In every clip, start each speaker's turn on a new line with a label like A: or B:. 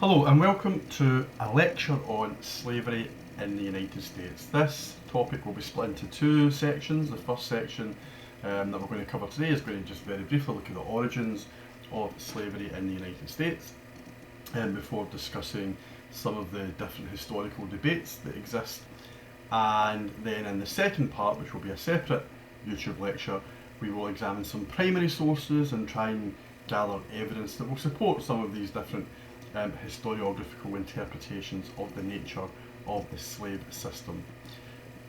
A: Hello and welcome to a lecture on slavery in the United States. This topic will be split into two sections. The first section that we're going to cover today is going to just very briefly look at the origins of slavery in the United States before discussing some of the different historical debates that exist. And then in the second part, which will be a separate YouTube lecture, we will examine some primary sources and try and gather evidence that will support some of these different historiographical interpretations of the nature of the slave system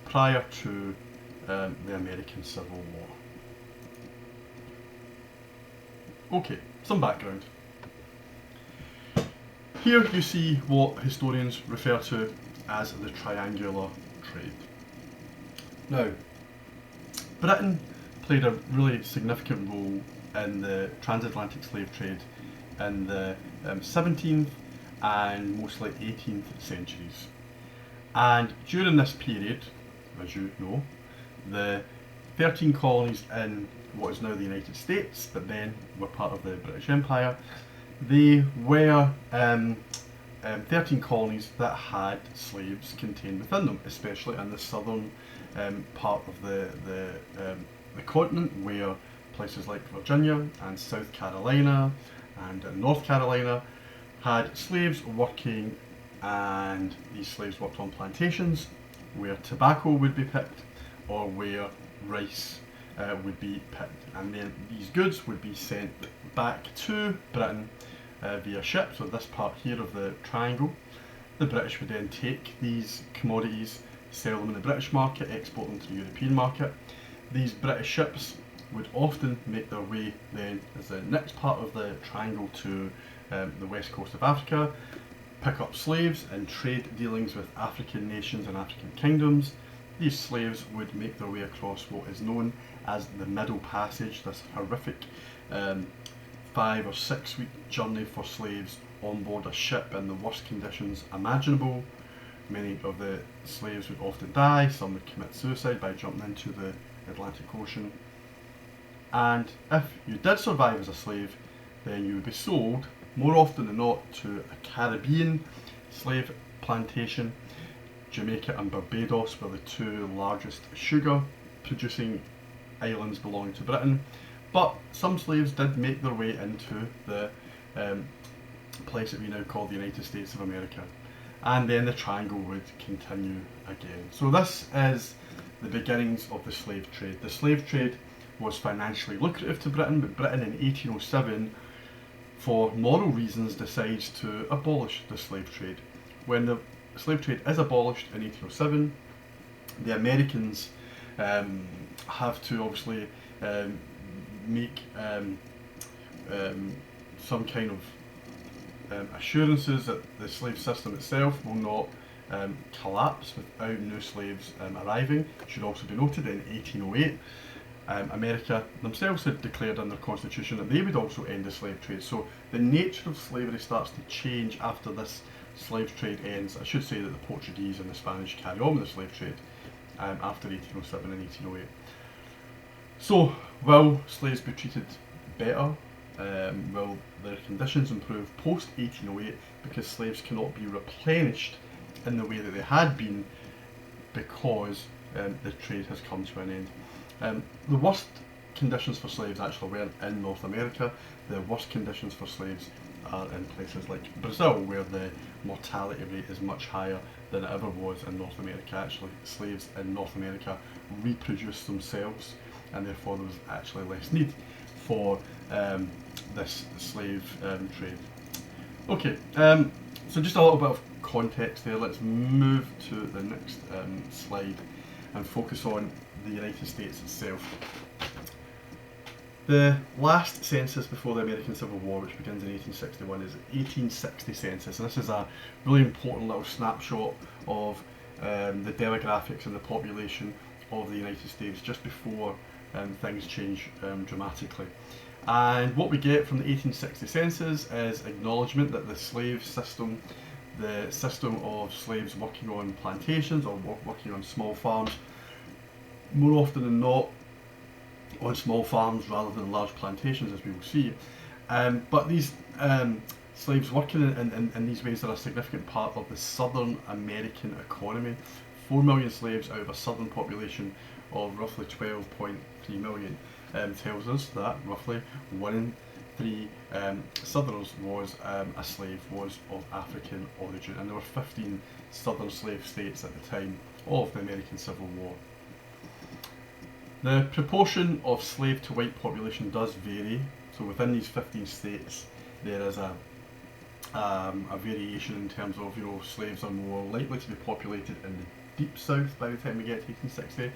A: prior to the American Civil War. Okay, some background. Here you see what historians refer to as the triangular trade. Now, Britain played a really significant role in the transatlantic slave trade in the 17th and mostly 18th centuries. And during this period, as you know, the 13 colonies in what is now the United States, but then were part of the British Empire, they were 13 colonies that had slaves contained within them, especially in the southern part of the continent, where places like Virginia and South Carolina and North Carolina had slaves working, and these slaves worked on plantations where tobacco would be picked or where rice would be picked, and then these goods would be sent back to Britain via ship. So this part here of the triangle, the British would then take these commodities, sell them in the British market, export them to the European market. These British ships would often make their way then as the next part of the triangle to the west coast of Africa, pick up slaves in trade dealings with African nations and African kingdoms. These slaves would make their way across what is known as the Middle Passage, this horrific 5 or 6 week journey for slaves on board a ship in the worst conditions imaginable. Many of the slaves would often die, some would commit suicide by jumping into the Atlantic Ocean. And if you did survive as a slave, then you would be sold, more often than not, to a Caribbean slave plantation. Jamaica and Barbados were the two largest sugar producing islands belonging to Britain, but some slaves did make their way into the place that we now call the United States of America, and then the triangle would continue again. So this is the beginnings of the slave trade. The slave trade was financially lucrative to Britain, but Britain in 1807, for moral reasons, decides to abolish the slave trade. When the slave trade is abolished in 1807, the Americans have to obviously make some kind of assurances that the slave system itself will not collapse without new slaves arriving. It should also be noted in 1808, America themselves had declared in their constitution that they would also end the slave trade. So the nature of slavery starts to change after this slave trade ends. I should say that the Portuguese and the Spanish carry on with the slave trade after 1807 and 1808. So will slaves be treated better? Will their conditions improve post 1808 because slaves cannot be replenished in the way that they had been because the trade has come to an end? The worst conditions for slaves actually weren't in North America. The worst conditions for slaves are in places like Brazil, where the mortality rate is much higher than it ever was in North America. Actually, slaves in North America reproduce themselves, and therefore there was actually less need for this slave trade. Okay, so just a little bit of context there. Let's move to the next slide and focus on the United States itself. The last census before the American Civil War, which begins in 1861, is 1860 census, and this is a really important little snapshot of the demographics and the population of the United States just before things change dramatically. And what we get from the 1860 census is acknowledgement that the slave system, the system of slaves working on plantations or working on small farms, more often than not on small farms rather than large plantations, as we will see. But these Slaves working in these ways are a significant part of the Southern American economy. 4 million slaves out of a southern population of roughly 12.3 million tells us that roughly 1 in 3 Southerners was a slave, was of African origin, and there were 15 southern slave states at the time of the American Civil War. The proportion of slave to white population does vary, so within these 15 states there is a variation in terms of, slaves are more likely to be populated in the deep south by the time we get to 1860,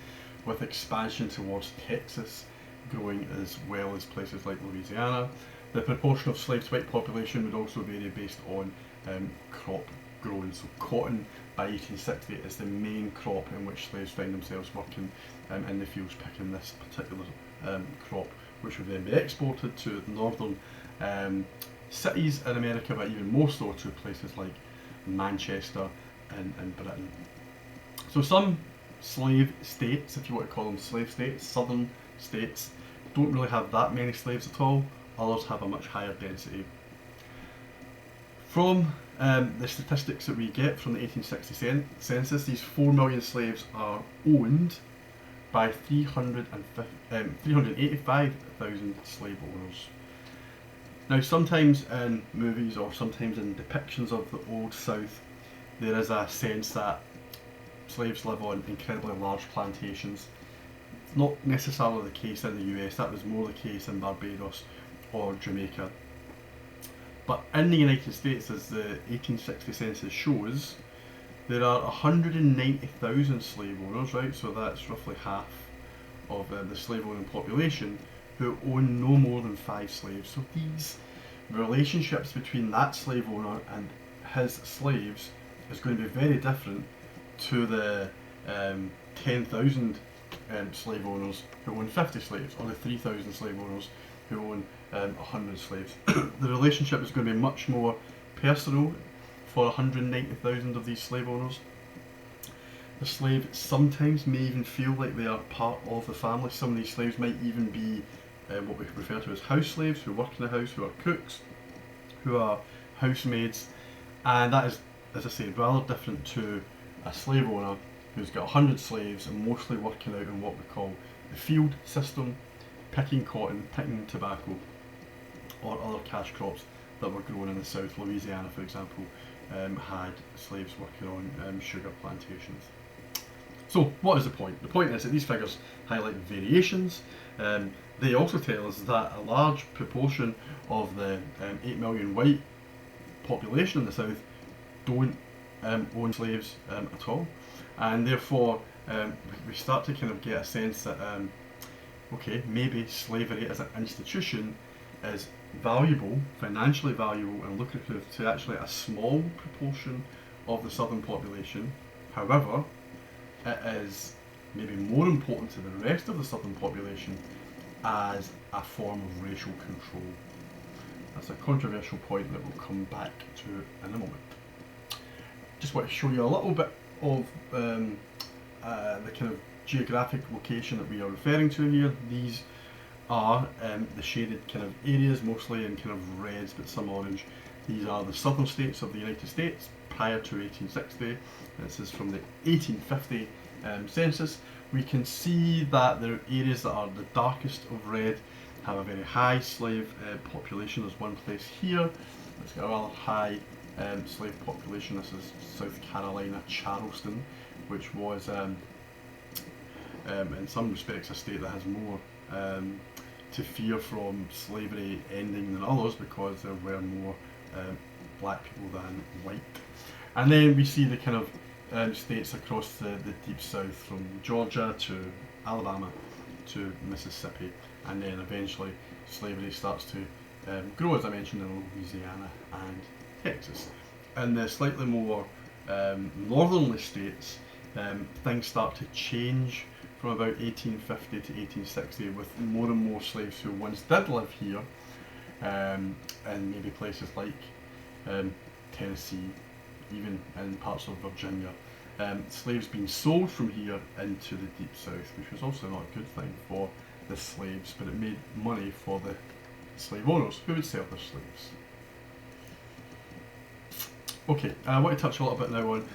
A: with expansion towards Texas growing as well as places like Louisiana. The proportion of slave to white population would also vary based on crop grown. So cotton by 1860 is the main crop in which slaves find themselves working in the fields picking this particular crop, which would then be exported to northern cities in America, but even more so to places like Manchester in Britain. So some slave states, if you want to call them slave states, southern states, don't really have that many slaves at all. Others have a much higher density. From the statistics that we get from the 1860 census, these 4 million slaves are owned by 385,000 slave owners. Now, sometimes in movies or sometimes in depictions of the Old South, there is a sense that slaves live on incredibly large plantations. It's not necessarily the case in the US, that was more the case in Barbados or Jamaica. But in the United States, as the 1860 census shows, there are 190,000 slave owners, right? So that's roughly half of the slave owning population who own no more than 5 slaves. So these relationships between that slave owner and his slaves is going to be very different to the 10,000 slave owners who own 50 slaves, or the 3,000 slave owners who own 100 slaves. The relationship is going to be much more personal for 190,000 of these slave owners. The slave sometimes may even feel like they are part of the family. Some of these slaves might even be what we refer to as house slaves, who work in the house, who are cooks, who are housemaids, and that is, as I say, rather different to a slave owner who's got 100 slaves and mostly working out in what we call the field system, picking cotton, picking tobacco, or other cash crops that were grown in the South. Louisiana, for example, had slaves working on sugar plantations. So, what is the point? The point is that these figures highlight variations. They also tell us that a large proportion of the 8 million white population in the South don't own slaves at all, and therefore we start to kind of get a sense that okay, maybe slavery as an institution is valuable, financially valuable and lucrative to actually a small proportion of the southern population. However, it is maybe more important to the rest of the southern population as a form of racial control. That's a controversial point that we'll come back to in a moment. Just want to show you a little bit of the kind of geographic location that we are referring to here. These are the shaded kind of areas, mostly in kind of reds but some orange. These are the southern states of the United States prior to 1860. This is from the 1850 census. We can see that the areas that are the darkest of red have a very high slave population. There's one place here that's got a rather high slave population. This is South Carolina, Charleston, which was in some respects a state that has more to fear from slavery ending than others, because there were more black people than white. And then we see the kind of states across the deep south, from Georgia to Alabama to Mississippi, and then eventually slavery starts to grow, as I mentioned, in Louisiana and Texas. In the slightly more northerly states, things start to change from about 1850 to 1860, with more and more slaves who once did live here, and maybe places like Tennessee, even in parts of Virginia, slaves being sold from here into the deep south, which was also not a good thing for the slaves, but it made money for the slave owners who would sell their slaves. Okay, I want to touch a little bit now on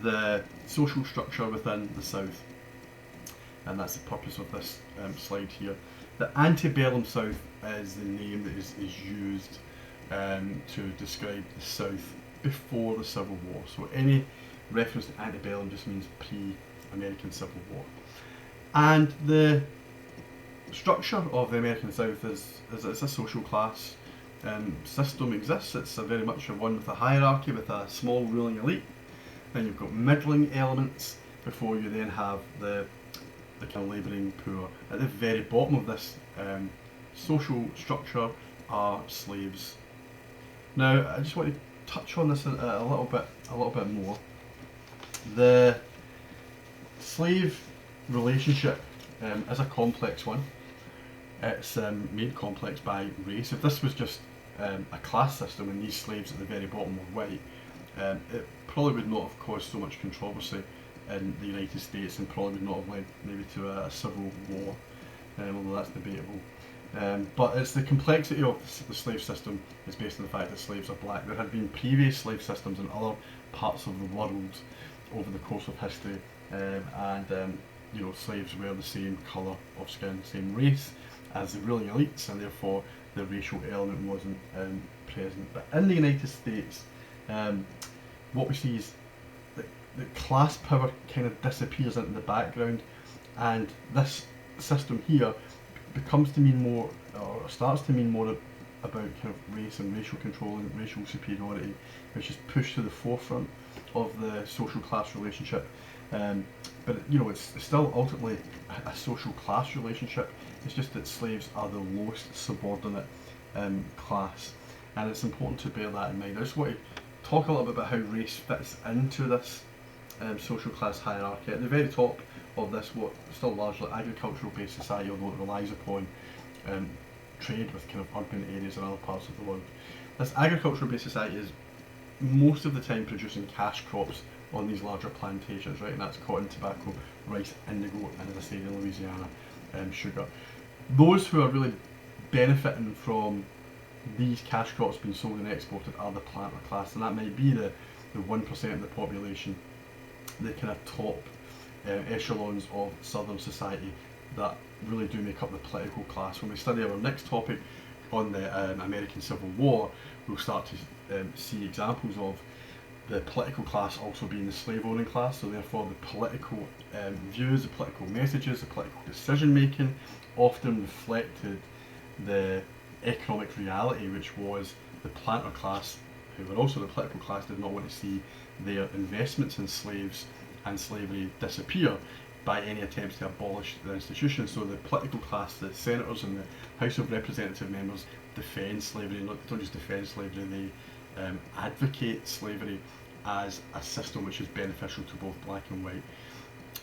A: the social structure within the South, and that's the purpose of this slide here. The antebellum South is the name that is used to describe the South before the Civil War. So any reference to antebellum just means pre-American Civil War. And the structure of the American South is it's a social class system exists. It's very much a one with a hierarchy, with a small ruling elite. Then you've got middling elements before you then have the kind of labouring poor. At the very bottom of this social structure are slaves. Now, I just want to touch on this a little bit more. The slave relationship is a complex one. It's made complex by race. If this was just a class system and these slaves at the very bottom were white, it probably would not have caused so much controversy in the United States, and probably would not have led maybe to a civil war, although that's debatable. But it's the complexity of the slave system is based on the fact that slaves are black. There had been previous slave systems in other parts of the world over the course of history, and slaves were the same colour of skin, same race as the ruling elites, and therefore the racial element wasn't present. But in the United States, what we see is that class power kind of disappears into the background, and this system here becomes to mean more, or starts to mean more about kind of race and racial control and racial superiority, which is pushed to the forefront of the social class relationship. But it's still ultimately a social class relationship. It's just that slaves are the lowest subordinate class, and it's important to bear that in mind. I just want to talk a little bit about how race fits into this social class hierarchy. At the very top of this, what still largely agricultural based society, although it relies upon trade with kind of urban areas and other parts of the world. This agricultural based society is most of the time producing cash crops on these larger plantations, right? And that's cotton, tobacco, rice, indigo, and as I say, in Louisiana, sugar. Those who are really benefiting from these cash crops being sold and exported are the planter class, and that might be the 1% of the population, the kind of top echelons of southern society that really do make up the political class. When we study our next topic on the American Civil War, we'll start to see examples of the political class also being the slave owning class, so therefore the political views, the political messages, the political decision making often reflected the economic reality, which was the planter class, who were also the political class, did not want to see their investments in slaves and slavery disappear by any attempts to abolish the institution. So the political class, the senators and the House of Representative members, defend slavery, don't just defend slavery, they advocate slavery as a system which is beneficial to both black and white.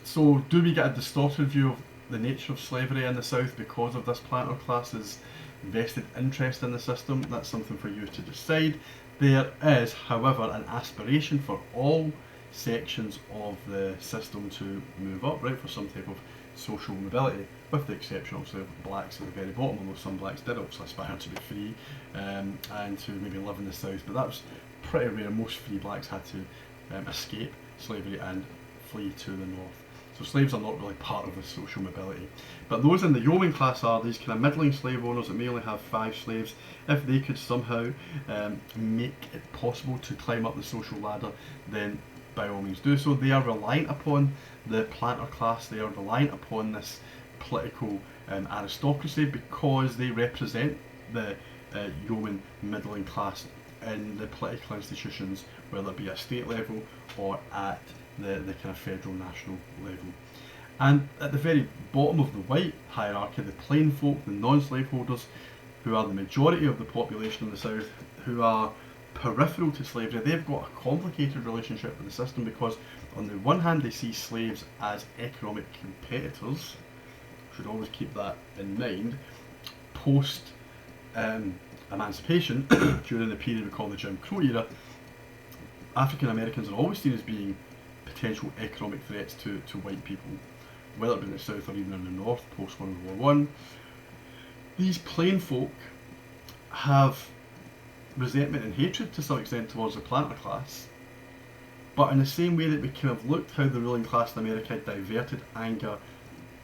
A: So do we get a distorted view of the nature of slavery in the South because of this planter class's vested interest in the system? That's something for you to decide. There is, however, an aspiration for all sections of the system to move up, right, for some type of social mobility, with the exception obviously of blacks at the very bottom, although some blacks did also aspire to be free and to maybe live in the South, but that was pretty rare. Most free blacks had to escape slavery and flee to the north. So slaves are not really part of the social mobility. But those in the yeoman class are these kind of middling slave owners that may only have 5 slaves. If they could somehow make it possible to climb up the social ladder, then by all means do so. They are reliant upon the planter class, they are reliant upon this political aristocracy because they represent the yeoman middling class in the political institutions, whether it be at state level or at the kind of federal national level. And at the very bottom of the white hierarchy, the plain folk, the non-slaveholders, who are the majority of the population in the South, who are peripheral to slavery, they've got a complicated relationship with the system because on the one hand they see slaves as economic competitors, should always keep that in mind, post emancipation during the period we call the Jim Crow era. African Americans are always seen as being potential economic threats to white people, whether it be in the South or even in the North post World War I. These plain folk have resentment and hatred to some extent towards the planter class. But in the same way that we kind of looked how the ruling class in America diverted anger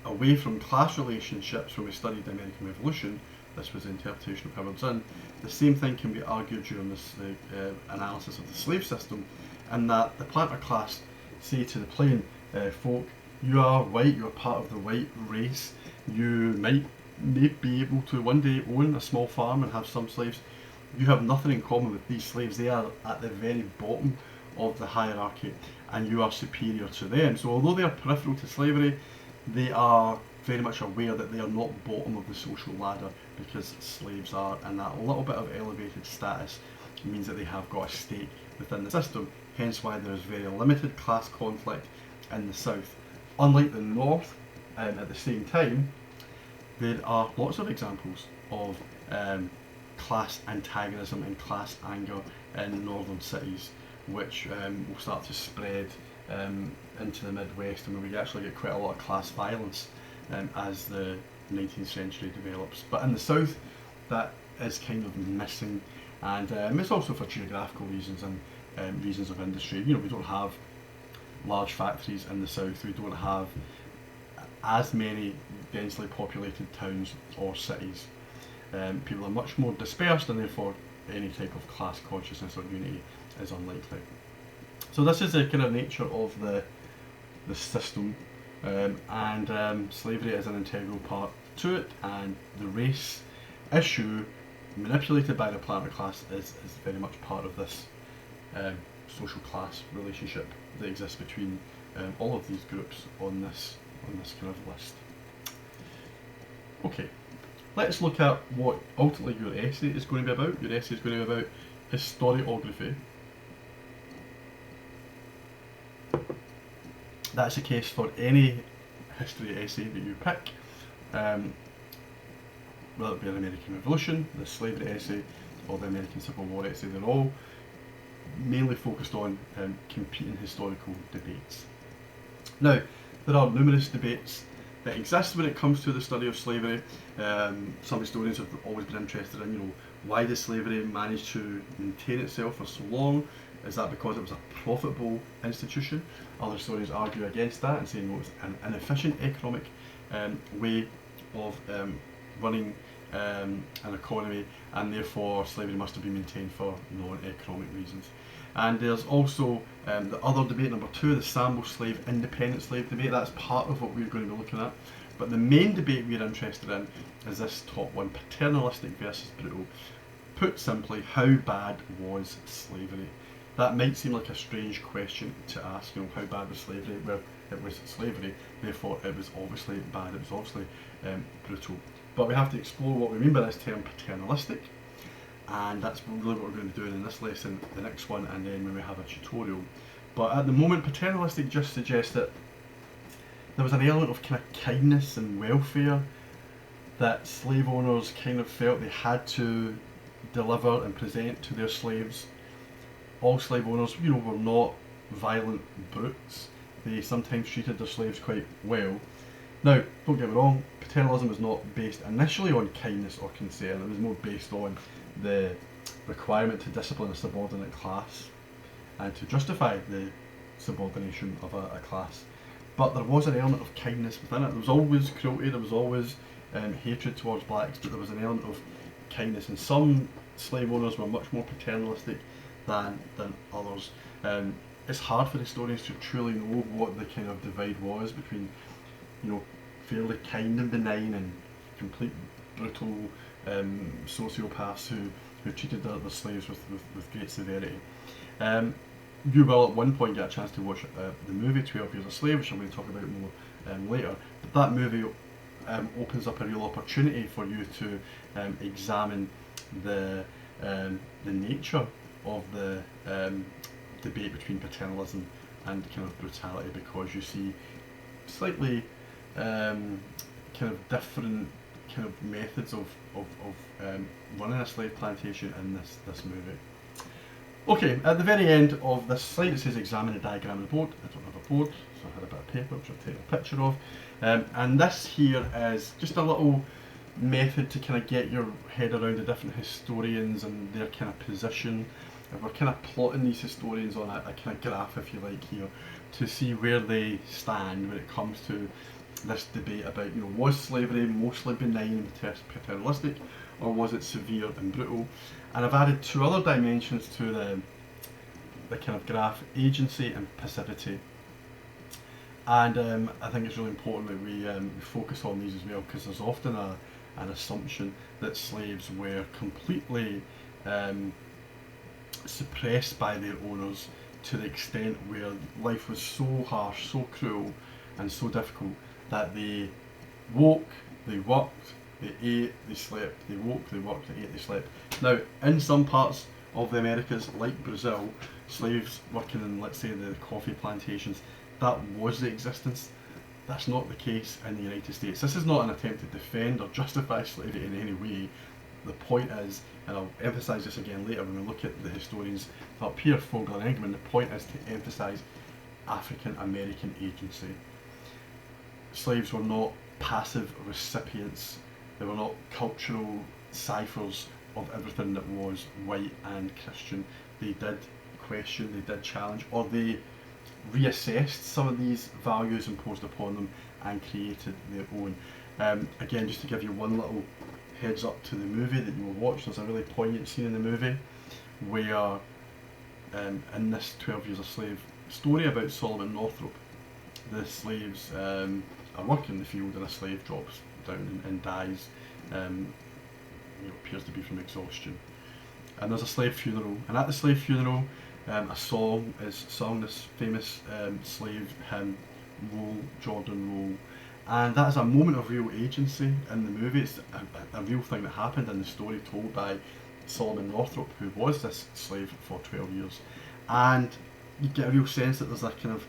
A: away from class relationships when we studied the American Revolution, this was the interpretation of Howard Zinn, the same thing can be argued during this analysis of the slave system, and that the planter class say to the plain folk, you are white, you are part of the white race, you may be able to one day own a small farm and have some slaves. You have nothing in common with these slaves. They are at the very bottom of the hierarchy and you are superior to them. So although they are peripheral to slavery, they are very much aware that they are not bottom of the social ladder because slaves are, and that little bit of elevated status means that they have got a stake within the system, hence why there is very limited class conflict in the South. Unlike the North, at the same time, there are lots of examples of class antagonism and class anger in northern cities, which will start to spread into the Midwest, and we actually get quite a lot of class violence as the 19th century develops. But in the South, that is kind of missing, and it's also for geographical reasons and reasons of industry. You know, we don't have large factories in the South, we don't have as many densely populated towns or cities. People are much more dispersed, and therefore any type of class consciousness or unity is unlikely. So this is the kind of nature of the system, and slavery is an integral part to it, and the race issue manipulated by the planter class is very much part of this social class relationship that exists between all of these groups on this kind of list. Okay, let's look at what ultimately your essay is going to be about. Your essay is going to be about historiography. That's the case for any history essay that you pick, whether it be an American Revolution, the slavery essay, or the American Civil War essay. They're all mainly focused on competing historical debates. Now, there are numerous debates that exist when it comes to the study of slavery. Some historians have always been interested in, you know, why did slavery manage to maintain itself for so long? Is that because it was a profitable institution? Other historians argue against that and saying, well, it's an inefficient economic way of running an economy, and therefore slavery must have been maintained for non-economic reasons. And there's also the other debate, number two, the Sambo slave, independent slave debate. That's part of what we're going to be looking at. But the main debate we're interested in is this top one, paternalistic versus brutal. Put simply, how bad was slavery? That might seem like a strange question to ask, you know, how bad was slavery? Well, it was slavery, therefore it was obviously bad, it was obviously brutal. But we have to explore what we mean by this term paternalistic, and that's really what we're going to be doing in this lesson, the next one, and then when we have a tutorial. But at the moment, paternalistic just suggests that there was an element of kind of kindness and welfare that slave owners kind of felt they had to deliver and present to their slaves. All slave owners, you know, were not violent brutes. They sometimes treated their slaves quite well. Now, don't get me wrong, paternalism was not based initially on kindness or concern. It was more based on the requirement to discipline a subordinate class and to justify the subordination of a class. But there was an element of kindness within it. There was always cruelty, there was always hatred towards blacks, but there was an element of kindness. And some slave owners were much more paternalistic than others. It's hard for historians to truly know what the kind of divide was between, you know, fairly kind and benign and complete brutal sociopaths who treated their slaves with great severity. You will at one point get a chance to watch the movie 12 Years a Slave, which I'm going to talk about more later. But that movie opens up a real opportunity for you to examine the nature of the debate between paternalism and kind of brutality, because you see slightly kind of different kind of methods of running a slave plantation in this movie. Okay, at the very end of this slide it says examine a diagram of the board. I don't have a board, so I had a bit of paper which I'll take a picture of. And this here is just a little method to kind of get your head around the different historians and their kind of position. And we're kind of plotting these historians on a kind of graph, if you like, here, to see where they stand when it comes to this debate about, was slavery mostly benign and paternalistic, or was it severe and brutal? And I've added two other dimensions to the kind of graph: agency and passivity. And I think it's really important that we focus on these as well, because there's often an assumption that slaves were completely suppressed by their owners, to the extent where life was so harsh, so cruel, and so difficult that they woke, they worked, they ate, they slept, they woke, they worked, they ate, they slept. Now, in some parts of the Americas, like Brazil, slaves working in, let's say, the coffee plantations, that was the existence. That's not the case in the United States. This is not an attempt to defend or justify slavery in any way. The point is, and I'll emphasise this again later when we look at the historians up here, Fogler and Engelman, the point is to emphasise African American agency. Slaves were not passive recipients. They were not cultural ciphers of everything that was white and Christian. They did question, they did challenge, or they reassessed some of these values imposed upon them and created their own. Again, just to give you one little heads up to the movie that you will watch, there's a really poignant scene in the movie where in this 12 Years a Slave story about Solomon Northrop, the slaves are working in the field and a slave drops down and dies, appears to be from exhaustion. And there's a slave funeral, and at the slave funeral a song is sung, this famous slave hymn, Roll, Jordan, Roll. And that is a moment of real agency in the movie. It's a real thing that happened in the story told by Solomon Northrop, who was this slave for 12 years. And you get a real sense that there's a kind of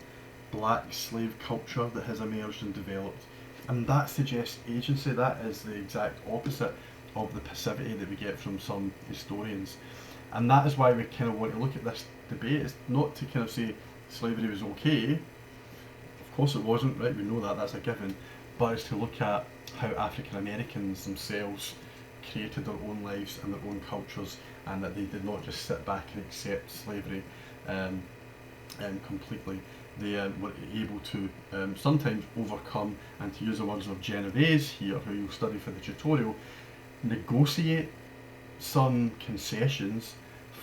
A: black slave culture that has emerged and developed. And that suggests agency. That is the exact opposite of the passivity that we get from some historians. And that is why we kind of want to look at this debate. It's not to kind of say slavery was okay. Of course it wasn't, right? We know that, that's a given. But it's to look at how African Americans themselves created their own lives and their own cultures, and that they did not just sit back and accept slavery completely. They were able to sometimes overcome, and to use the words of Genovese here, who you'll study for the tutorial, negotiate some concessions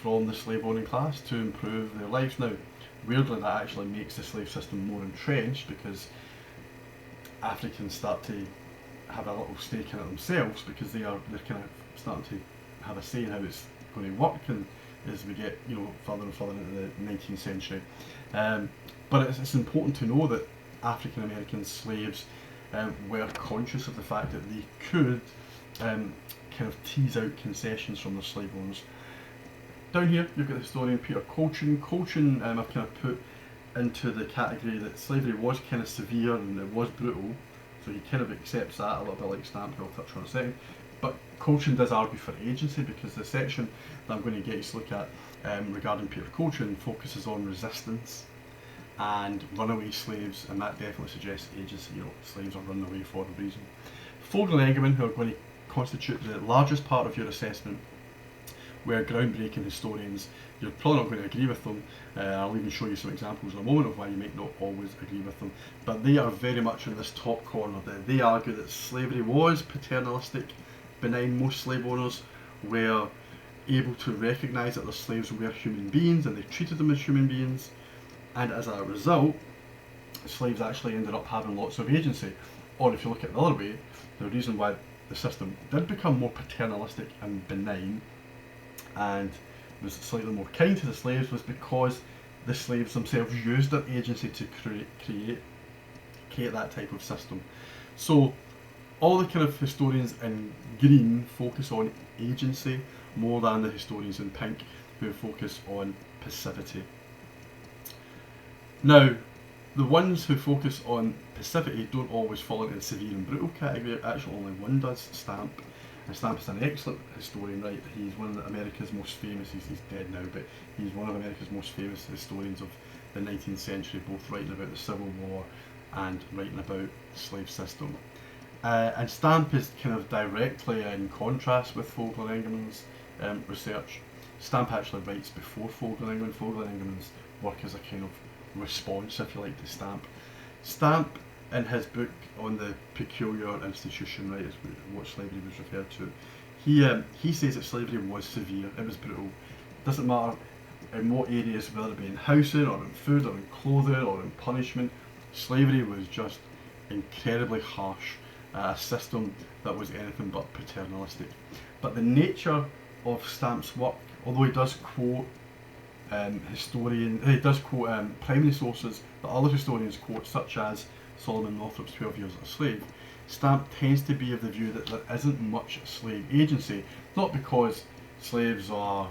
A: from the slave owning class to improve their lives. Now, weirdly, that actually makes the slave system more entrenched, because Africans start to have a little stake in it themselves, because they're kind of starting to have a say in how it's going to work, and as we get further and further into the 19th century. But it's important to know that African American slaves were conscious of the fact that they could kind of tease out concessions from their slave owners. Down here you've got the historian Peter Colchin. Colchin I've kind of put into the category that slavery was kind of severe and it was brutal, so he kind of accepts that, a little bit like Stamp, who I'll touch on in a second. But Colchin does argue for agency, because the section that I'm going to get you to look at regarding Peter Colchin focuses on resistance and runaway slaves, and that definitely suggests agency. Slaves are running away for a reason. Fogler and Engelman, who are going to constitute the largest part of your assessment, were groundbreaking historians. You're probably not going to agree with them. I'll even show you some examples in a moment of why you might not always agree with them. But they are very much in this top corner. They argue that slavery was paternalistic, benign. Most slave owners were able to recognise that their slaves were human beings, and they treated them as human beings. And as a result, slaves actually ended up having lots of agency. Or if you look at it the other way, the reason why the system did become more paternalistic and benign and was slightly more kind to the slaves was because the slaves themselves used their agency to create that type of system. So all the kind of historians in green focus on agency more than the historians in pink, who focus on passivity. Now, the ones who focus on passivity don't always fall into the severe and brutal category. Actually, only one does, Stamp. And Stamp is an excellent historian, right? He's one of America's most famous, he's dead now, but he's one of America's most famous historians of the 19th century, both writing about the Civil War and writing about the slave system. And Stamp is kind of directly in contrast with Vogel and Engelmann's research. Stamp actually writes before Vogel and Engelmann. Vogel and Engelmann's work is a kind of response, if you like, to Stamp. Stamp, in his book on the peculiar institution, right, is what slavery was referred to, he says that slavery was severe, it was brutal. Doesn't matter in what areas, whether it be in housing or in food or in clothing or in punishment, slavery was just incredibly harsh, a system that was anything but paternalistic. But the nature of Stamp's work, although he does quote he does quote primary sources that other historians quote, such as Solomon Northrop's 12 Years a Slave, Stamp tends to be of the view that there isn't much slave agency, not because slaves are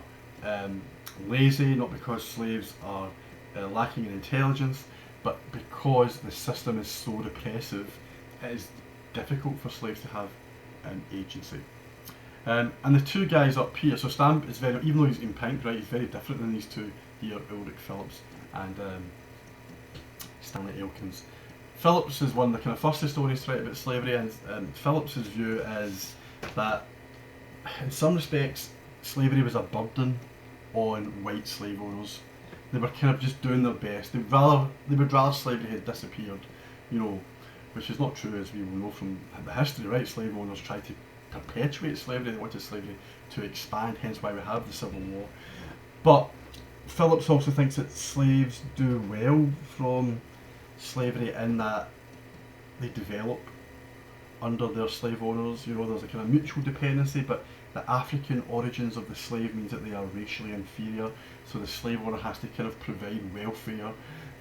A: lazy, not because slaves are lacking in intelligence, but because the system is so repressive, it is difficult for slaves to have agency. And the two guys up here, so Stamp is very, even though he's in pink, right, he's very different than these two here, Ulrich Phillips and Stanley Elkins. Phillips is one of the kind of first historians to write about slavery, and Phillips's view is that in some respects slavery was a burden on white slave owners. They were kind of just doing their best. They would rather slavery had disappeared, you know, which is not true, as we will know from the history, right? Slave owners tried to perpetuate slavery, they wanted slavery to expand, hence why we have the Civil War. But Phillips also thinks that slaves do well from slavery in that they develop under their slave owners. You know, there's a kind of mutual dependency, but the African origins of the slave means that they are racially inferior, so the slave owner has to kind of provide welfare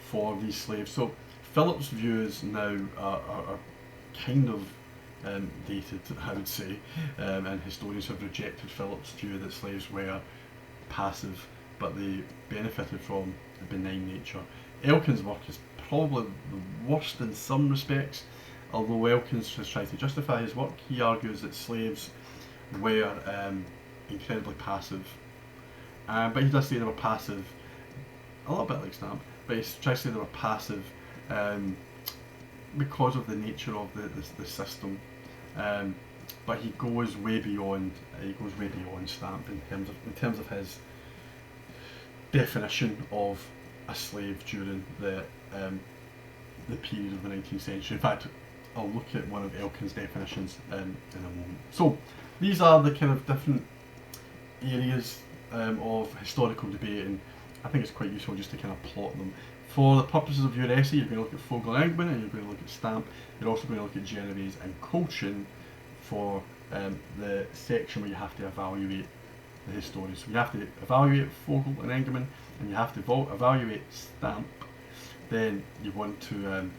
A: for these slaves. So Phillips' views now are kind of dated, I would say, and historians have rejected Phillips' view that slaves were passive, but they benefited from the benign nature. Elkins' work is probably the worst in some respects, although Elkins has tried to justify his work. He argues that slaves were incredibly passive, but he does say they were passive, a little bit like Stamp, but he tries to say they were passive because of the nature of the system. But he goes way beyond Stamp in terms of his definition of a slave during the period of the 19th century. In fact, I'll look at one of Elkin's definitions in a moment. So these are the kind of different areas of historical debate, and I think it's quite useful just to kind of plot them. For the purposes of your essay, you're going to look at Vogel and Engelmann, and you're going to look at Stamp. You're also going to look at Genovese and Colchin for the section where you have to evaluate the historians. So you have to evaluate Vogel and Engelmann, and you have to evaluate Stamp. Then you want to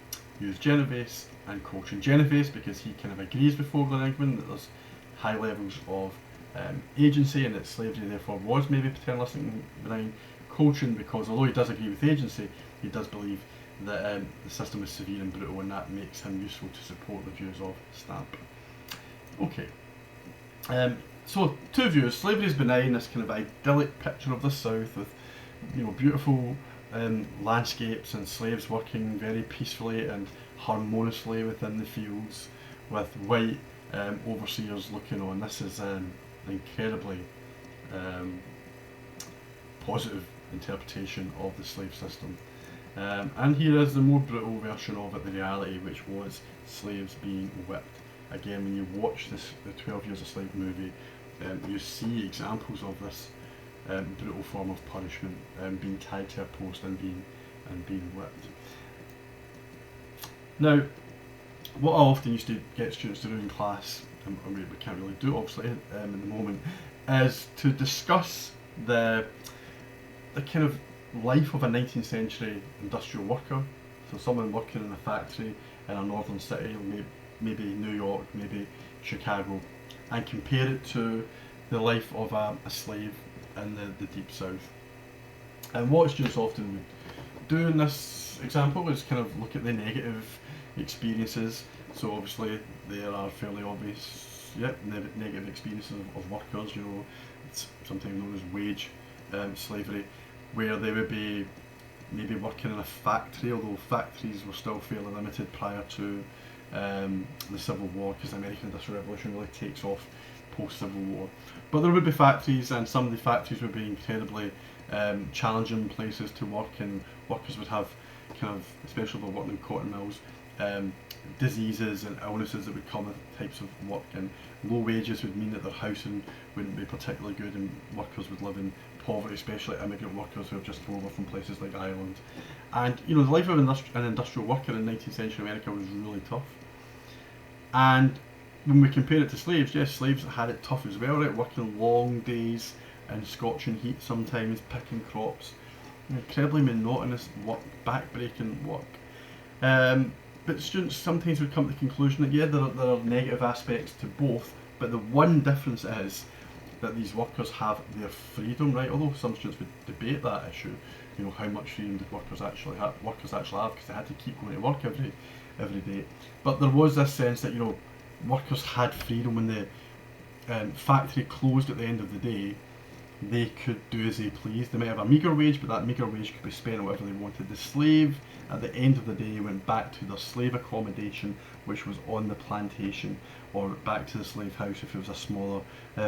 A: use Genovese and Colchin. Genovese because he kind of agrees with Vogel and Engelmann that there's high levels of agency and that slavery therefore was maybe paternalistic and benign. Colchin because although he does agree with agency, he does believe that the system is severe and brutal, and that makes him useful to support the views of Stamp. Okay, so two views. Slavery is benign, this kind of idyllic picture of the South with, you know, beautiful landscapes and slaves working very peacefully and harmoniously within the fields with white overseers looking on. This is an incredibly positive interpretation of the slave system. And here is the more brutal version of it, the reality, which was slaves being whipped. Again, when you watch the 12 Years a Slave movie, you see examples of this brutal form of punishment, being tied to a post and being whipped. Now, what I often used to get students to do in class, and we can't really do obviously at the moment, is to discuss the kind of life of a 19th century industrial worker. So someone working in a factory in a northern city, maybe New York, maybe Chicago, and compare it to the life of a slave in the deep south. And what students often would do in this example is kind of look at the negative experiences. So obviously there are fairly obvious negative experiences of workers, you know, it's sometimes known as wage slavery, where they would be maybe working in a factory, although factories were still fairly limited prior to the Civil War, because the American Industrial Revolution really takes off post-Civil War. But there would be factories, and some of the factories would be incredibly challenging places to work, and workers would have kind of, especially if they're working in cotton mills, diseases and illnesses that would come with types of work, and low wages would mean that their housing wouldn't be particularly good, and workers would live in poverty, especially immigrant workers who have just come over from places like Ireland. And the life of an industrial worker in 19th century America was really tough. And when we compare it to slaves, yes, slaves had it tough as well, right? Working long days in scorching heat, sometimes picking crops, incredibly monotonous work, back-breaking work. But students sometimes would come to the conclusion that, yeah, there are negative aspects to both, but the one difference is that these workers have their freedom, right? Although some students would debate that issue, how much freedom did workers actually have, because they had to keep going to work every day. But there was this sense that, workers had freedom. When the factory closed at the end of the day, they could do as they pleased. They might have a meagre wage, but that meagre wage could be spent on whatever they wanted. The slave, at the end of the day, went back to their slave accommodation, which was on the plantation, or back to the slave house if it was a smaller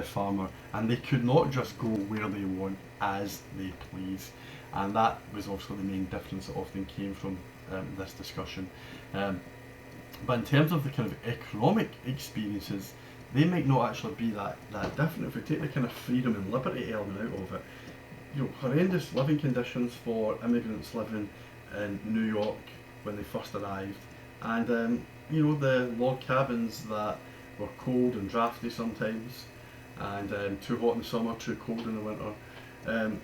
A: farmer, and they could not just go where they want as they please. And that was also the main difference that often came from this discussion. But in terms of the kind of economic experiences, they might not actually be that different. If we take the kind of freedom and liberty element out of it, horrendous living conditions for immigrants living in New York when they first arrived, and the log cabins that were cold and drafty sometimes, and too hot in the summer, too cold in the winter.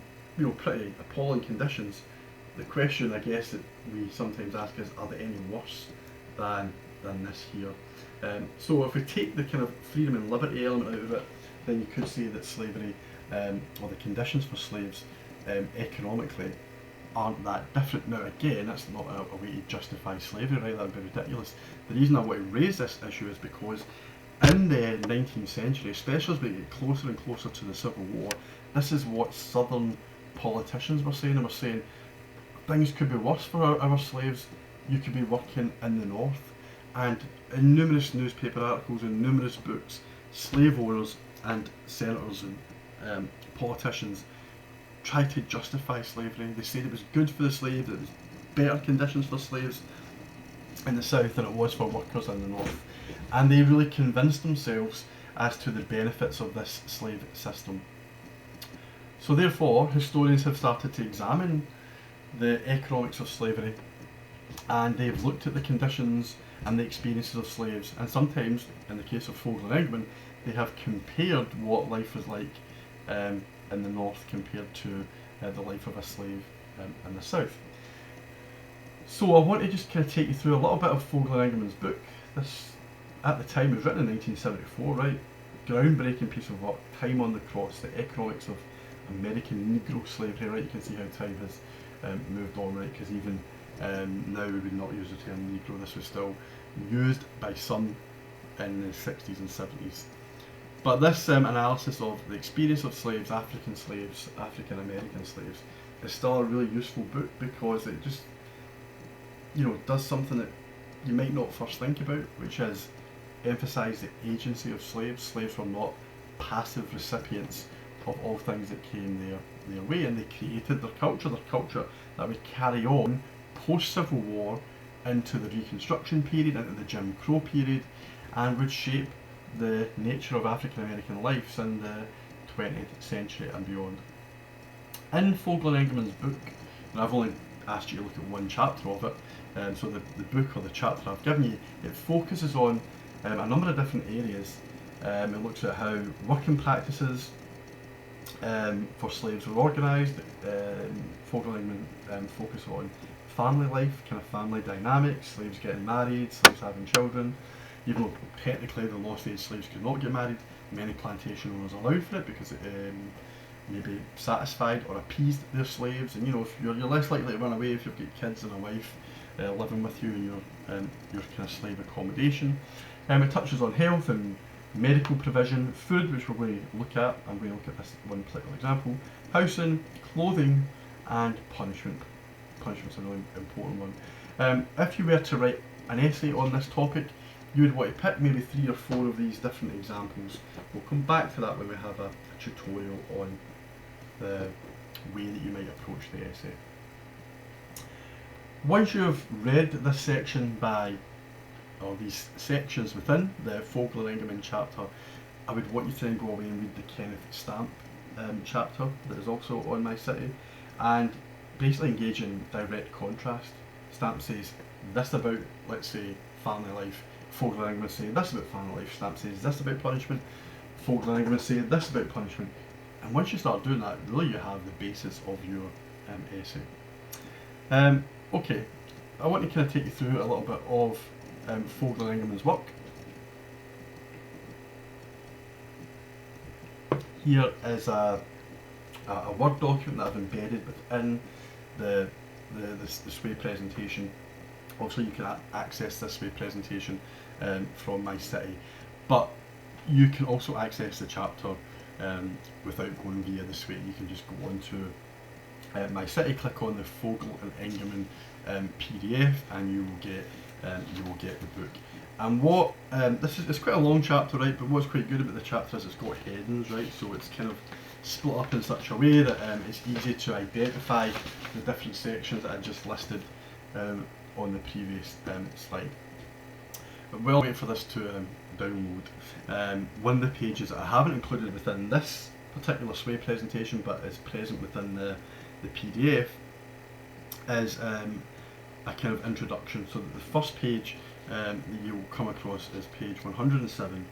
A: Pretty appalling conditions. The question, I guess, that we sometimes ask is, are they any worse than this here? So if we take the kind of freedom and liberty element out of it, then you could say that slavery, or the conditions for slaves economically, aren't that different. Now again, that's not a way to justify slavery, right? That would be ridiculous. The reason I want to raise this issue is because in the 19th century, especially as we get closer and closer to the Civil War, this is what southern politicians were saying. They were saying things could be worse for our slaves. You could be working in the north. And in numerous newspaper articles and numerous books, slave owners and senators and politicians tried to justify slavery. They said it was good for the slaves, it was better conditions for slaves in the south than it was for workers in the north. And they really convinced themselves as to the benefits of this slave system. So therefore, historians have started to examine the economics of slavery, and they've looked at the conditions and the experiences of slaves, and sometimes, in the case of Fogler and Engman, they have compared what life was like in the north compared to the life of a slave in the south. So I want to just kind of take you through a little bit of Fogler and Engman's book. This, at the time, it was written in 1974, right? Groundbreaking piece of work, time on the cross, the economics of American Negro slavery, right? You can see how time has moved on, right? Because even now we would not use the term Negro. This was still used by some in the 60s and 70s. But this analysis of the experience of slaves, African American slaves, is still a really useful book, because it just does something that you might not first think about, which is emphasise the agency of slaves. Slaves were not passive recipients of all things that came their way, and they created their culture that would carry on post-Civil War into the Reconstruction period, into the Jim Crow period, and would shape the nature of African American lives in the 20th century and beyond. In Fogler and Engman's book, and I've only asked you to look at one chapter of it, so the book or the chapter I've given you, it focuses on a number of different areas. It looks at how working practices for slaves were organised. Fogler and Engman focus on family life, kind of family dynamics, slaves getting married, slaves having children. Even though technically the law says slaves could not get married, many plantation owners allowed for it because it maybe satisfied or appeased their slaves. And if you're less likely to run away if you've got kids and a wife living with you in your kind of slave accommodation. It touches on health and medical provision, food, which we're going to look at. I'm going to look at this one particular example, housing, clothing, and punishment. Punishment's a really important one. If you were to write an essay on this topic, you would want to pick maybe 3 or 4 of these different examples. We'll come back to that when we have a tutorial on the way that you might approach the essay. Once you have read this section or these sections within the Vogler-Engelmann chapter, I would want you to then go away and read the Kenneth Stamp chapter that is also on My City, and basically engage in direct contrast. Stamp says this about, let's say, family life. Vogler-Engelmann say this about family life. Stamp says this about punishment. Vogler-Engelmann say this about punishment. And once you start doing that, really you have the basis of your essay. Okay, I want to kind of take you through a little bit of Vogler-Engelmann's work. Here is a Word document that I've embedded within the SWAY presentation. Also, you can access this SWAY presentation from My City, but you can also access the chapter without going via the SWAY. You can just go on to My City, click on the Vogler and Engelmann PDF, and you will get the book. And what it's quite a long chapter, right? But what's quite good about the chapter is it's got headings, right? So it's kind of split up in such a way that it's easy to identify the different sections that I just listed on the previous slide. But while waiting for this to download, one of the pages that I haven't included within this particular SWAY presentation, but is present within the PDF, is a kind of introduction. So that the first page that you will come across is page 107,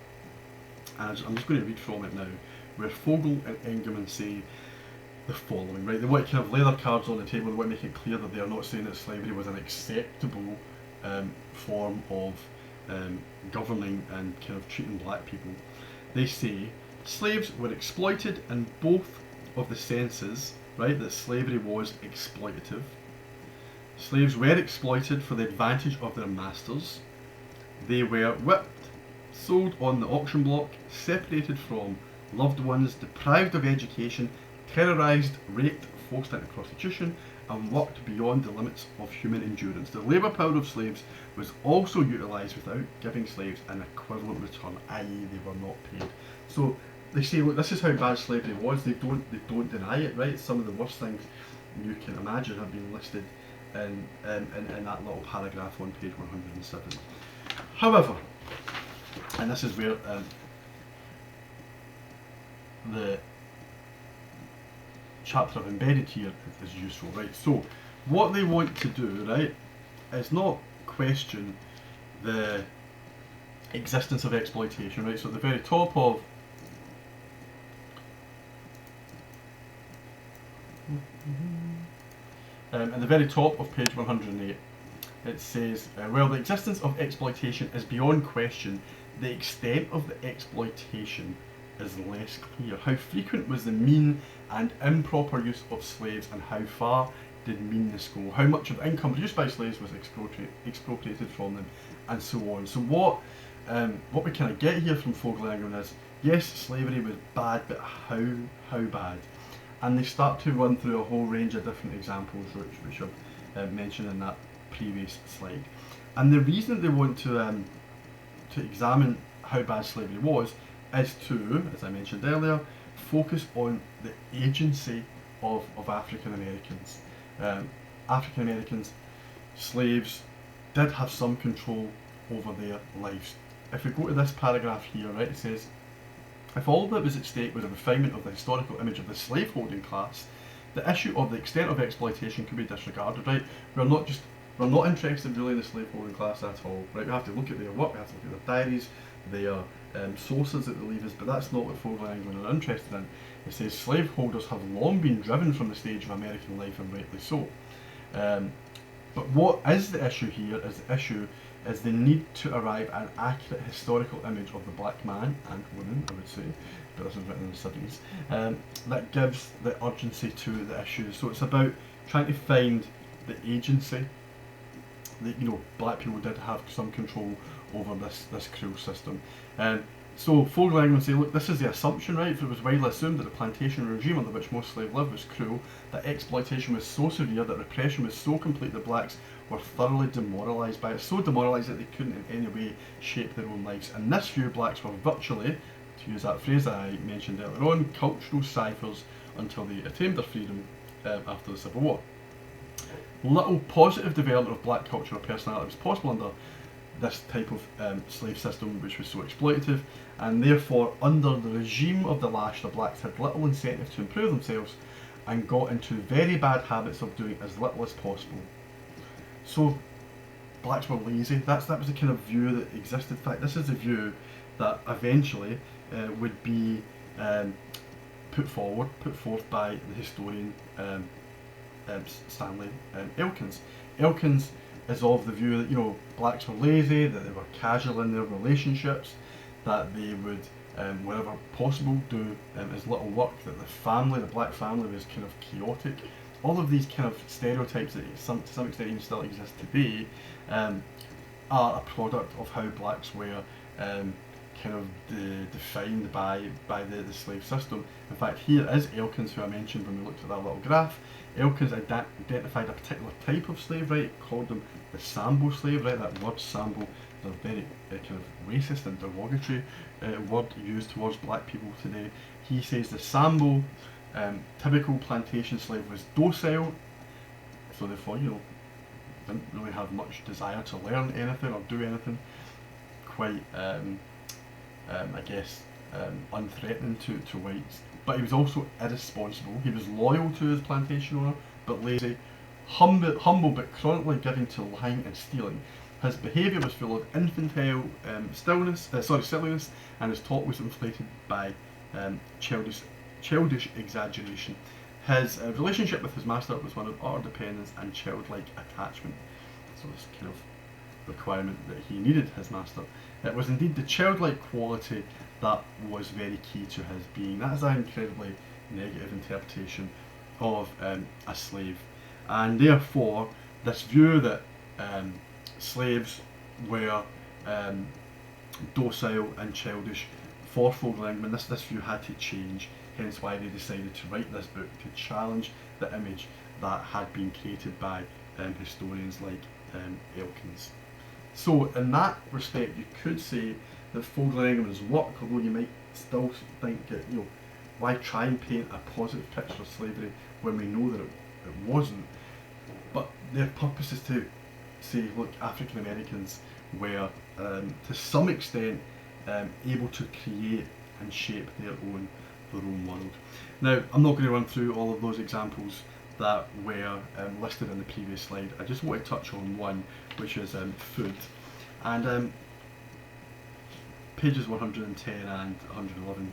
A: and I'm just going to read from it now, where Vogel and Engelmann say the following, right? They want to kind of lay their cards on the table. They want to make it clear that they are not saying that slavery was an acceptable form of governing and kind of treating black people. They say slaves were exploited in both of the senses, right? That slavery was exploitative. Slaves were exploited for the advantage of their masters. They were whipped, sold on the auction block, separated from loved ones, deprived of education, terrorised, raped, forced into prostitution, and worked beyond the limits of human endurance. The labour power of slaves was also utilised without giving slaves an equivalent return, i.e. they were not paid. So they say, look, this is how bad slavery was. They don't deny it, right? Some of the worst things you can imagine have been listed in that little paragraph on page 107. However, and this is where the chapter I've embedded here is useful, right? So what they want to do, right, is not question the existence of exploitation, right? So at the very top of at the very top of page 108, it says, well, the existence of exploitation is beyond question. The extent of the exploitation is less clear. How frequent was the mean and improper use of slaves, and how far did meanness go? How much of the income produced by slaves was expropriated from them, and so on. So what we kind of get here from Vogler-Engelmann is, yes, slavery was bad, but how bad? And they start to run through a whole range of different examples, which I've mentioned in that previous slide. And the reason they want to examine how bad slavery was is to, as I mentioned earlier, focus on the agency of African Americans. African Americans, slaves, did have some control over their lives. If we go to this paragraph here, right, it says, if all that was at stake was a refinement of the historical image of the slaveholding class, the issue of the extent of exploitation could be disregarded, right? We're not interested really in the slaveholding class at all, right? We have to look at their work, we have to look at their diaries, their sources that they leave us, but that's not what Vogler-Engelmann are interested in. It says slaveholders have long been driven from the stage of American life, and rightly so. But what is the issue here is the need to arrive at an accurate historical image of the black man and woman, I would say, but this was written in the 70s, that gives the urgency to the issue. So it's about trying to find the agency that, black people did have some control over this cruel system. So Fogel would say, look, this is the assumption, right? If it was widely assumed that the plantation regime under which most slaves lived was cruel, that exploitation was so severe, that repression was so complete that blacks were thoroughly demoralised by it, so demoralised that they couldn't in any way shape their own lives. In this view, blacks were virtually, to use that phrase that I mentioned earlier on, cultural ciphers until they attained their freedom after the Civil War. Little positive development of black culture or personality was possible under this type of slave system, which was so exploitative, and therefore under the regime of the lash, the blacks had little incentive to improve themselves and got into very bad habits of doing as little as possible. So blacks were lazy. That was the kind of view that existed. In fact, this is the view that eventually would be put forth by the historian Stanley Elkins. Elkins is of the view that, you know, blacks were lazy, that they were casual in their relationships, that they would, wherever possible, do as little work, that the black family was kind of chaotic. All of these kind of stereotypes that to some extent even still exist today are a product of how blacks were kind of defined by the slave system. In fact, here is Elkins, who I mentioned when we looked at that little graph. Elkins identified a particular type of slave, right? He called them the Sambo slave, right? That word Sambo is a very kind of racist and derogatory word used towards black people today. He says the Sambo typical plantation slave was docile, so therefore, you know, didn't really have much desire to learn anything or do anything. Quite, I guess, unthreatening to whites. But he was also irresponsible. He was loyal to his plantation owner, but lazy, humble but chronically given to lying and stealing. His behaviour was full of infantile silliness, and his talk was inflated by childish exaggeration. His relationship with his master was one of utter dependence and childlike attachment. So this kind of requirement that he needed his master. It was indeed the childlike quality that was very key to his being. That is an incredibly negative interpretation of a slave, and therefore this view that slaves were docile and childish for Fogel-Engman, this view had to change, hence why they decided to write this book to challenge the image that had been created by historians like Elkins. So in that respect, you could say that Fogel-Engman's work, although you might still think that, you know, why try and paint a positive picture of slavery when we know that it wasn't, but their purpose is to say, look, African Americans were to some extent able to create and shape their own world. Now, I'm not going to run through all of those examples that were listed in the previous slide. I just want to touch on one, which is food. And pages 110 and 111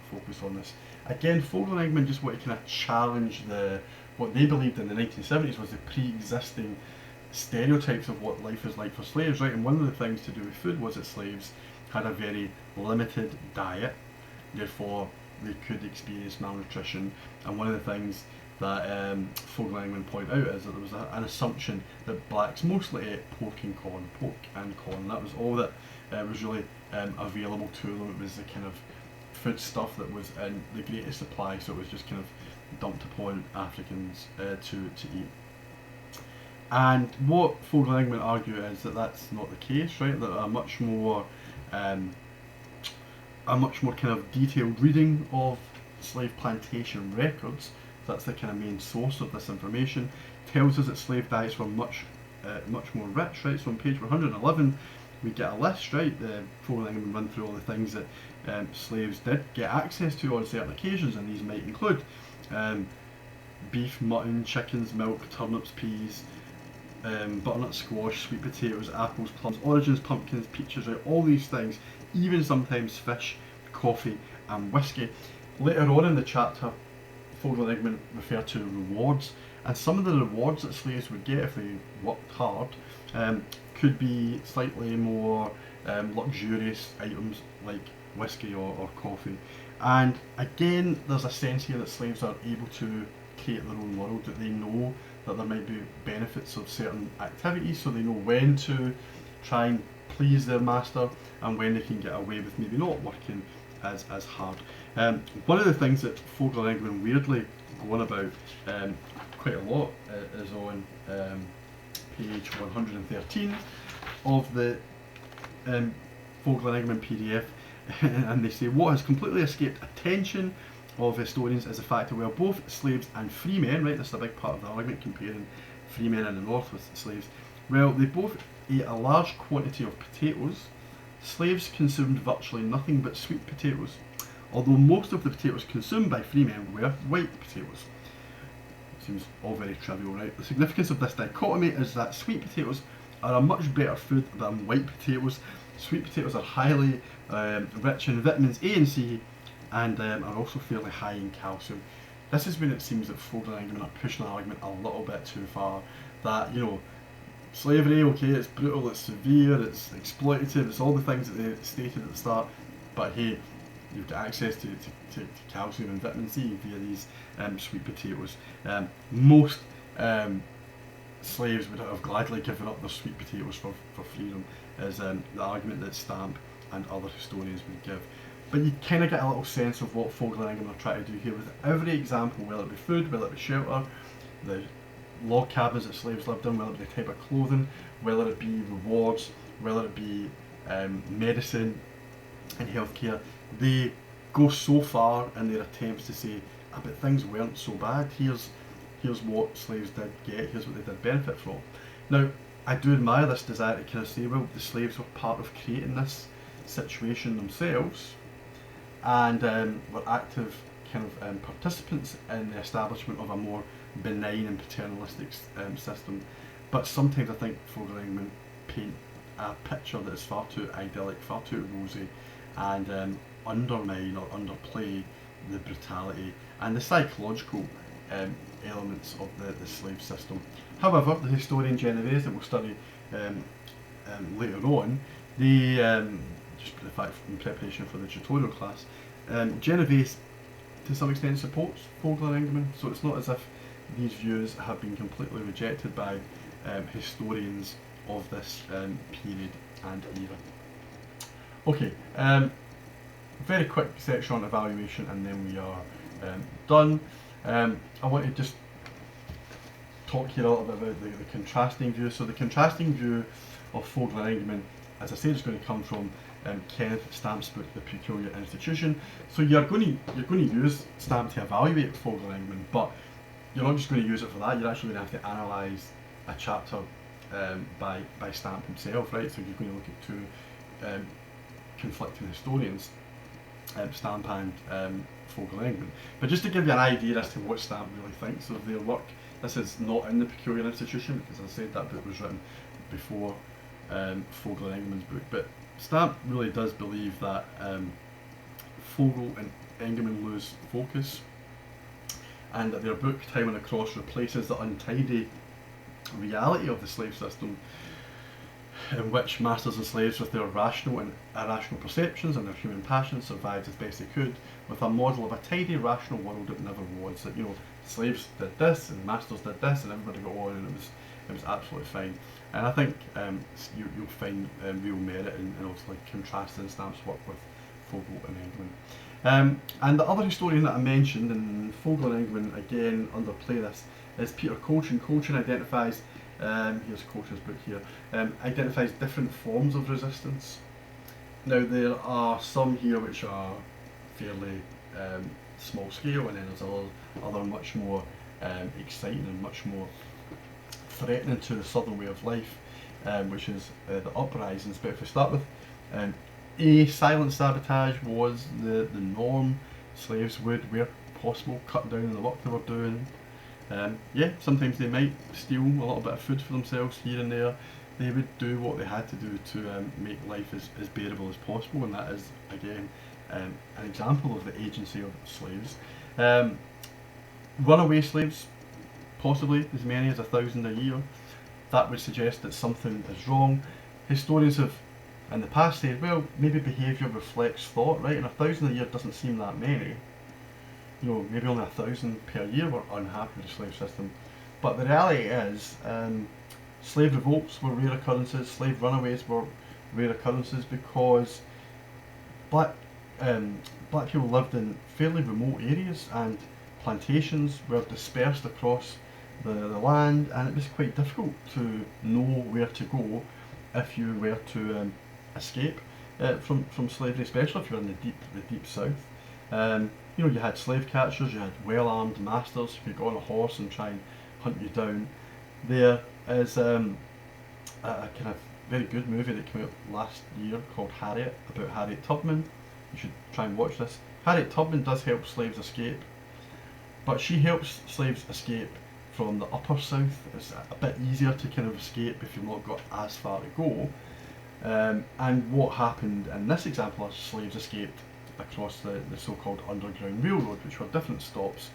A: focus on this. Again, Fogel-Engman just wanted to kind of challenge what they believed in the 1970s was the pre-existing stereotypes of what life is like for slaves, right? And one of the things to do with food was that slaves had a very limited diet, therefore they could experience malnutrition. And one of the things that Fogel-Engman point out is that there was an assumption that blacks mostly ate pork and corn. That was all that was really available to them. It was the kind of food stuff that was in the greatest supply, so it was just kind of dumped upon Africans to eat. And what Fogel-Engman argue is that that's not the case, right? That a much more kind of detailed reading of slave plantation records, that's the kind of main source of this information, tells us that slave diets were much more rich, right? So on page 111 we get a list, right? Fogel-Engman run through all the things that slaves did get access to on certain occasions, and these might include beef, mutton, chickens, milk, turnips, peas, butternut squash, sweet potatoes, apples, plums, oranges, pumpkins, peaches, right? All these things, even sometimes fish, coffee and whiskey. Later on in the chapter, Fogel-Engman referred to rewards, and some of the rewards that slaves would get if they worked hard could be slightly more luxurious items like whiskey or coffee. And again, there's a sense here that slaves are able to create their own world, that they know that there might be benefits of certain activities, so they know when to try and please their master, and when they can get away with maybe not working as hard. One of the things that Fogler and Engman weirdly go on about quite a lot is on page 113 of the Fogler and Engman PDF, and they say what has completely escaped attention of historians is the fact that we are both slaves and free men, right? This is a big part of the argument, comparing free men in the north with slaves. Well, they both ate a large quantity of potatoes. Slaves consumed virtually nothing but sweet potatoes, although most of the potatoes consumed by free men were white potatoes. Seems all very trivial, right? The significance of this dichotomy is that sweet potatoes are a much better food than white potatoes. Sweet potatoes are highly rich in vitamins A and C, and are also fairly high in calcium. This is when it seems that Fogler and Engman are pushing the argument a little bit too far, that, you know, slavery, okay, it's brutal, it's severe, it's exploitative, it's all the things that they stated at the start, but hey, you've got access to calcium and vitamin C via these sweet potatoes. Most slaves would have gladly given up their sweet potatoes for freedom, is the argument that Stamp and other historians would give. But you kind of get a little sense of what Fogler and Engman are trying to do here with every example, whether it be food, whether it be shelter, the log cabins that slaves lived in, whether it be the type of clothing, whether it be rewards, whether it be medicine and healthcare. They go so far in their attempts to say, but things weren't so bad, here's what slaves did get, here's what they did benefit from. Now, I do admire this desire to kind of say, well, the slaves were part of creating this situation themselves, and were active kind of participants in the establishment of a more benign and paternalistic system. But sometimes I think Fogler and Engman paint a picture that is far too idyllic, far too rosy, and undermine or underplay the brutality and the psychological elements of the slave system. However, the historian Genovese that we'll study later on, just in fact in preparation for the tutorial class, Genovese to some extent supports Fogler and Engman, so it's not as if these views have been completely rejected by historians of this period and era. Okay, very quick section on evaluation and then we are done. I want to just talk here a little bit about the contrasting view. So the contrasting view of Fogler and Engman, as I said, is going to come from Kenneth Stamp's book, The Peculiar Institution. So you're going to use Stamp to evaluate Fogler and Engman, but you're not just going to use it for that. You're actually going to have to analyse a chapter by Stamp himself, right? So you're going to look at two conflicting historians, Stamp and Fogler and Engman. But just to give you an idea as to what Stamp really thinks of their work, this is not in The Peculiar Institution, because as I said, that book was written before Fogler and Engman's book. But Stamp really does believe that Fogel and Engman lose focus, and that their book Time on the Cross replaces the untidy reality of the slave system, in which masters and slaves with their rational and irrational perceptions and their human passions survived as best they could, with a model of a tidy, rational world that never was. That, you know, slaves did this and masters did this and everybody got on and it was absolutely fine. And I think you'll find real merit in obviously contrasting Stamp's work with Fogel and Engman. And the other historian that I mentioned, and Fogler and Engman again underplay this, is Peter Colchin. Colchin identifies, here's Colchin's book here, identifies different forms of resistance. Now there are some here which are fairly small scale, and then there's other much more exciting and much more threatening to the southern way of life, which is the uprisings. But if we start with silent sabotage was the norm. Slaves would, where possible, cut down on the work they were doing. Yeah, sometimes they might steal a little bit of food for themselves here and there. They would do what they had to do to make life as bearable as possible, and that is, again, an example of the agency of slaves. Runaway slaves, possibly as many as 1,000 a year. That would suggest that something is wrong. Historians have in the past said, well, maybe behaviour reflects thought, right? And 1,000 a year doesn't seem that many. You know, maybe only 1,000 per year were unhappy with the slave system. But the reality is, slave revolts were rare occurrences, slave runaways were rare occurrences because black black people lived in fairly remote areas, and plantations were dispersed across the land, and it was quite difficult to know where to go if you were to escape from slavery, especially if you're in the deep south. You know, you had slave catchers, you had well-armed masters who could go on a horse and try and hunt you down. There is a kind of very good movie that came out last year called Harriet, about Harriet Tubman. You should try and watch this. Harriet Tubman does help slaves escape, but she helps slaves escape from the upper south. It's a bit easier to kind of escape if you've not got as far to go. And what happened in this example is slaves escaped across the so-called Underground Railroad, which were different stops.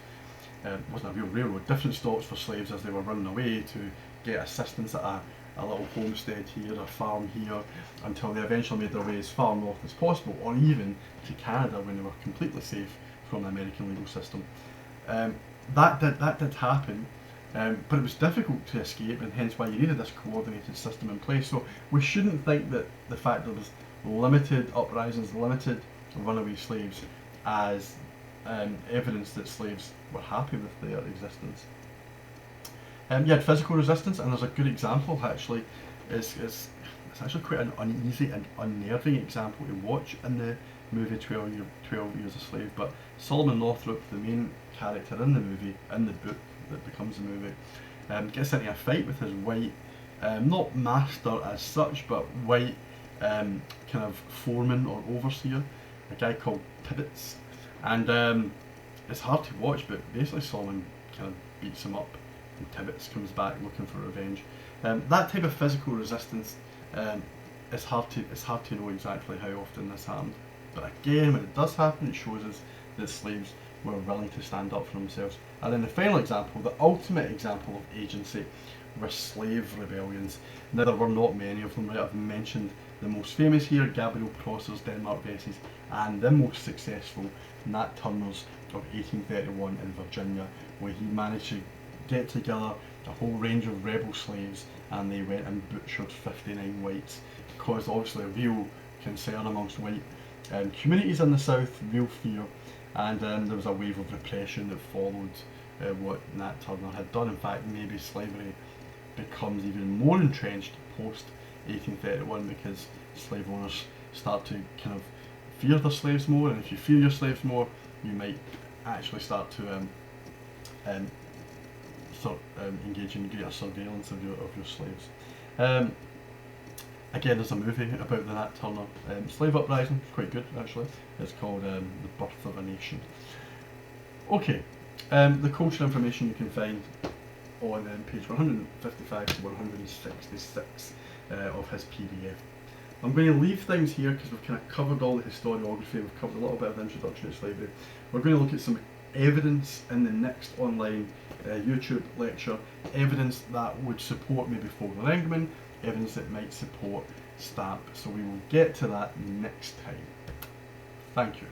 A: Wasn't a real railroad, different stops for slaves as they were running away to get assistance at a little homestead here, a farm here, until they eventually made their way as far north as possible, or even to Canada when they were completely safe from the American legal system. That did happen, but it was difficult to escape, and hence why you needed this coordinated system in place. So we shouldn't think that the fact that there was limited uprisings, limited runaway slaves, as evidence that slaves were happy with their existence. You had physical resistance, and there's a good example actually. It's actually quite an uneasy and unnerving example to watch in the movie 12 Years a Slave. But Solomon Northup, the main character in the movie, in the book that becomes the movie, gets into a fight with his white, not master as such, but white kind of foreman or overseer, a guy called Tibbets. And it's hard to watch, but basically Solomon kind of beats him up, and Tibbets comes back looking for revenge. That type of physical resistance, it's hard to know exactly how often this happened. But again, when it does happen, it shows us that slaves were willing to stand up for themselves. And then the final example, the ultimate example of agency, were slave rebellions. Now, there were not many of them, right? I've mentioned the most famous here, Gabriel Prosser's Denmark Vesses, and the most successful, Nat Turner's of 1831 in Virginia, where he managed to get together a whole range of rebel slaves, and they went and butchered 59 whites, caused obviously a real concern amongst white communities in the south, real fear, and there was a wave of repression that followed what Nat Turner had done. In fact, maybe slavery becomes even more entrenched post 1831 because slave owners start to kind of fear their slaves more, and if you fear your slaves more, you might actually start to engage in greater surveillance of your slaves. Again, there's a movie about the Nat Turner slave uprising, it's quite good actually. It's called The Birth of a Nation. Okay, the cultural information you can find on page 155 to 166 of his PDF. I'm going to leave things here because we've kind of covered all the historiography, we've covered a little bit of introduction to slavery. We're going to look at some evidence in the next online YouTube lecture, evidence that would support maybe Vogler-Engman, evidence that might support Stamp. So we will get to that next time. Thank you.